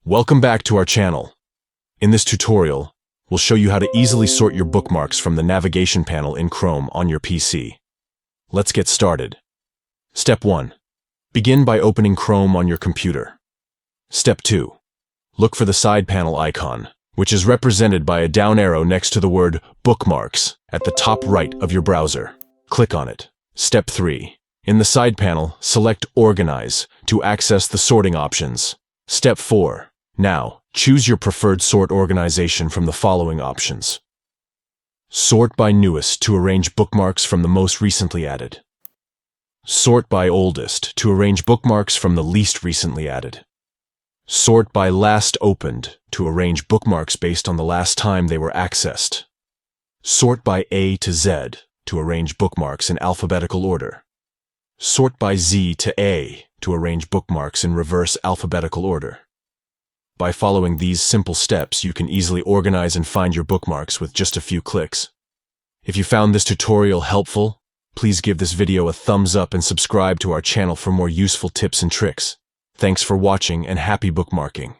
Welcome back to our channel. In this tutorial, we'll show you how to easily sort your bookmarks from the navigation panel in Chrome on your PC. Let's get started. Step 1. Begin by opening Chrome on your computer. Step 2. Look for the side panel icon, which is represented by a down arrow next to the word Bookmarks at the top right of your browser. Click on it. Step 3. In the side panel, select Organize to access the sorting options. Step 4. Now, choose your preferred sort organization from the following options. Sort by newest to arrange bookmarks from the most recently added. Sort by oldest to arrange bookmarks from the least recently added. Sort by last opened to arrange bookmarks based on the last time they were accessed. Sort by A to Z to arrange bookmarks in alphabetical order. Sort by Z to A to arrange bookmarks in reverse alphabetical order. By following these simple steps, you can easily organize and find your bookmarks with just a few clicks. If you found this tutorial helpful, please give this video a thumbs up and subscribe to our channel for more useful tips and tricks. Thanks for watching and happy bookmarking.